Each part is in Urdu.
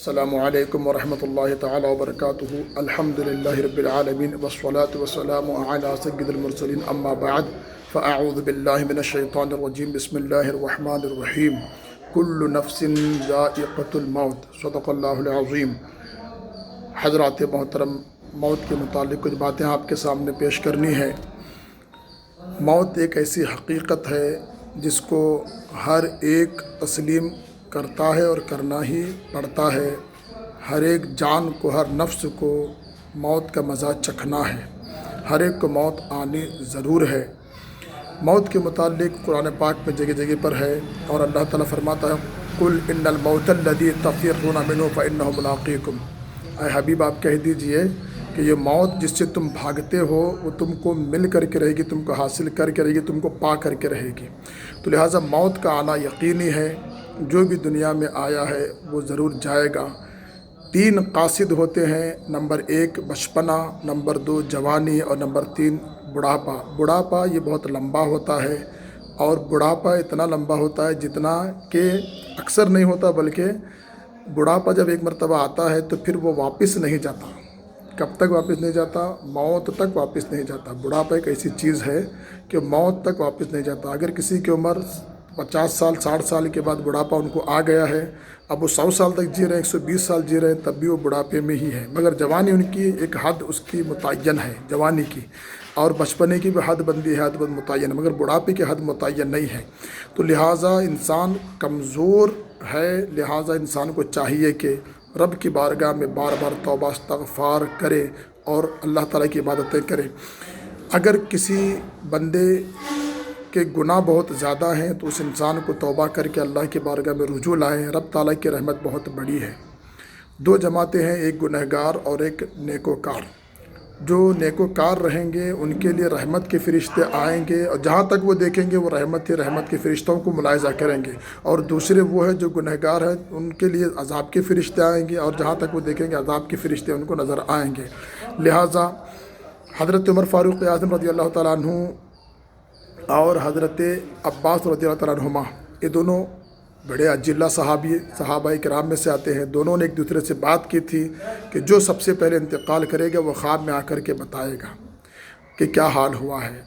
السلام علیکم ورحمۃ اللہ تعالی وبرکاتہ۔ الحمدللہ رب العالمین والصلاة والسلام علی سید المرسلین، اما بعد فاعوذ باللہ من الشیطان الرجیم، بسم اللہ الرحمن الرحیم۔ کل نفس ذائقۃ الموت، صدق اللہ العظیم۔ حضرات محترم، موت کے متعلق کچھ باتیں آپ کے سامنے پیش کرنی ہے۔ موت ایک ایسی حقیقت ہے جس کو ہر ایک تسلیم کرتا ہے اور کرنا ہی پڑتا ہے۔ ہر ایک جان کو، ہر نفس کو موت کا مزہ چکھنا ہے۔ ہر ایک کو موت آنی ضرور ہے۔ موت کے متعلق قرآن پاک میں جگہ جگہ پر ہے، اور اللہ تعالیٰ فرماتا ہے قل ان الموت الذی تفرون منہ فانہ ملاقیکم۔ اے حبیب، آپ کہہ دیجئے کہ یہ موت جس سے تم بھاگتے ہو وہ تم کو مل کر کے رہے گی، تم کو حاصل کر کے رہے گی، تم کو پا کر کے رہے گی۔ تو لہٰذا موت کا آنا یقینی ہے۔ جو بھی دنیا میں آیا ہے وہ ضرور جائے گا۔ 3 قاصد ہوتے ہیں، نمبر 1 بچپنا، نمبر 2 جوانی، اور نمبر 3 بڑھاپا۔ بڑھاپا یہ بہت لمبا ہوتا ہے، اور بڑھاپا اتنا لمبا ہوتا ہے جتنا کہ اکثر نہیں ہوتا، بلکہ بڑھاپا جب ایک مرتبہ آتا ہے تو پھر وہ واپس نہیں جاتا۔ کب تک واپس نہیں جاتا؟ موت تک واپس نہیں جاتا۔ بڑھاپا ایک ایسی چیز ہے کہ موت تک واپس نہیں جاتا۔ اگر کسی کی عمر 50 سال 60 سال کے بعد بڑھاپا ان کو آ گیا ہے، اب وہ 100 سال تک جی رہے ہیں، 120 سال جی رہے ہیں، تب بھی وہ بڑھاپے میں ہی ہے۔ مگر جوانی ان کی ایک حد اس کی متعین ہے، جوانی کی، اور بچپنے کی بھی حد بندی ہے، حد متعین ہے، مگر بڑھاپے کی حد متعین نہیں ہے۔ تو لہٰذا انسان کمزور ہے، لہٰذا انسان کو چاہیے کہ رب کی بارگاہ میں بار بار توبہ استغفار کرے اور اللہ تعالیٰ کی عبادتیں کرے۔ اگر کسی بندے کہ گناہ بہت زیادہ ہیں تو اس انسان کو توبہ کر کے اللہ کی بارگاہ میں رجوع لائیں۔ رب تعالیٰ کی رحمت بہت بڑی ہے۔ 2 جماعتیں ہیں، ایک گنہگار اور ایک نیکوکار۔ جو نیکوکار رہیں گے ان کے لیے رحمت کے فرشتے آئیں گے، اور جہاں تک وہ دیکھیں گے وہ رحمت کے فرشتوں کو ملاحظہ کریں گے، اور دوسرے وہ ہیں جو گنہگار ہیں، ان کے لیے عذاب کے فرشتے آئیں گے، اور جہاں تک وہ دیکھیں گے عذاب کے فرشتے ان کو نظر آئیں گے۔ لہٰذا حضرت عمر فاروق اعظم رضی اللہ تعالیٰ عنہ اور حضرت عباس رضی اللہ تعالیٰ عنہما، یہ دونوں بڑے اجلہ صحابہ کرام میں سے آتے ہیں۔ دونوں نے ایک دوسرے سے بات کی تھی کہ جو سب سے پہلے انتقال کرے گا وہ خواب میں آ کر کے بتائے گا کہ کیا حال ہوا ہے۔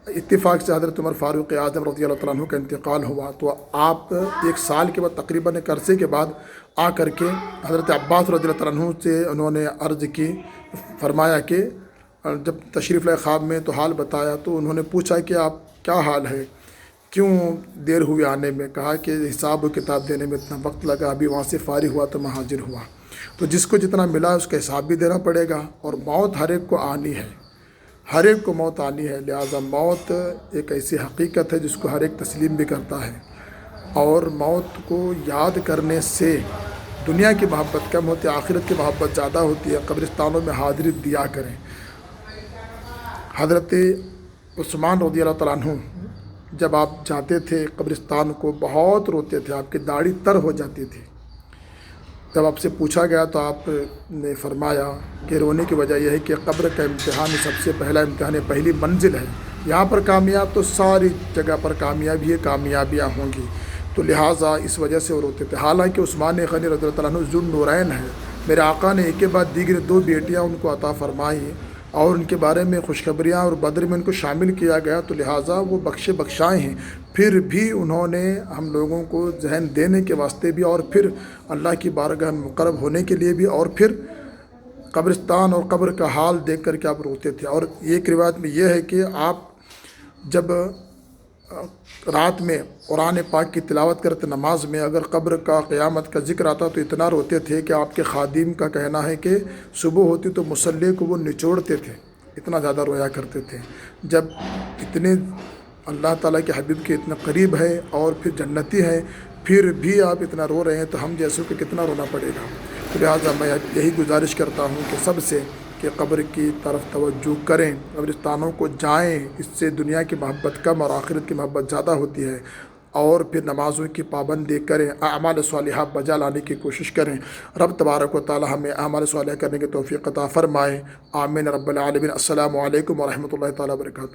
اتفاق سے حضرت عمر فاروق اعظم رضی اللہ تعالیٰ عنہ کا انتقال ہوا، تو آپ 1 سال کے بعد، تقریباً ایک عرصے کے بعد آ کر کے حضرت عباس رضی اللہ تعالیٰ عنہ سے انہوں نے عرض کی، فرمایا کہ جب تشریف لائے خواب میں تو حال بتایا، تو انہوں نے پوچھا کہ آپ کیا حال ہے، کیوں دیر ہوئی آنے میں؟ کہا کہ حساب و کتاب دینے میں اتنا وقت لگا، ابھی وہاں سے فارغ ہوا تو میں حاضر ہوا۔ تو جس کو جتنا ملا اس کا حساب بھی دینا پڑے گا، اور موت ہر ایک کو آنی ہے، ہر ایک کو موت آنی ہے۔ لہٰذا موت ایک ایسی حقیقت ہے جس کو ہر ایک تسلیم بھی کرتا ہے، اور موت کو یاد کرنے سے دنیا کی محبت کم ہوتی ہے، آخرت کی محبت زیادہ ہوتی ہے۔ قبرستانوں میں حاضری دیا کریں۔ حضرت عثمان رضی اللہ تعالیٰ عنہ جب آپ جاتے تھے قبرستان کو بہت روتے تھے، آپ کی داڑھی تر ہو جاتی تھی۔ جب آپ سے پوچھا گیا تو آپ نے فرمایا کہ رونے کی وجہ یہ ہے کہ قبر کا امتحان سب سے پہلا امتحان ہے، پہلی منزل ہے، یہاں پر کامیاب تو ساری جگہ پر کامیابیاں ہوں گی۔ تو لہٰذا اس وجہ سے وہ روتے تھے۔ حالانکہ عثمان غنی رضی اللہ تعالیٰ عنہ ذو النورین ہے، میرے آقا نے ایک کے بعد دیگر 2 بیٹیاں ان کو عطا فرمائیں، اور ان کے بارے میں خوشخبریاں اور بدر میں ان کو شامل کیا گیا، تو لہٰذا وہ بخشائے ہیں۔ پھر بھی انہوں نے ہم لوگوں کو ذہن دینے کے واسطے بھی، اور پھر اللہ کی بارگاہ میں مقرب ہونے کے لیے بھی، اور پھر قبرستان اور قبر کا حال دیکھ کر کے آپ روتے تھے۔ اور ایک روایت میں یہ ہے کہ آپ جب رات میں قرآن پاک کی تلاوت کرتے نماز میں، اگر قبر کا قیامت کا ذکر آتا تو اتنا روتے تھے کہ آپ کے خادم کا کہنا ہے کہ صبح ہوتی تو مصلی کو وہ نچوڑتے تھے، اتنا زیادہ رویا کرتے تھے۔ جب اتنے اللہ تعالیٰ کے حبیب کے اتنے قریب ہے اور پھر جنتی ہیں، پھر بھی آپ اتنا رو رہے ہیں تو ہم جیسوں کو کتنا رونا پڑے گا۔ تو لہٰذا میں یہی گزارش کرتا ہوں کہ سب سے کہ قبر کی طرف توجہ کریں، قبرستانوں کو جائیں، اس سے دنیا کی محبت کم اور آخرت کی محبت زیادہ ہوتی ہے۔ اور پھر نمازوں کی پابندی کریں، اعمال صالحہ بجا لانے کی کوشش کریں۔ رب تبارک و تعالی ہمیں اعمال صالحہ کرنے کی توفیق عطا فرمائے۔ آمین رب العالمین۔ السلام علیکم ورحمۃ اللہ تعالیٰ وبرکاتہ۔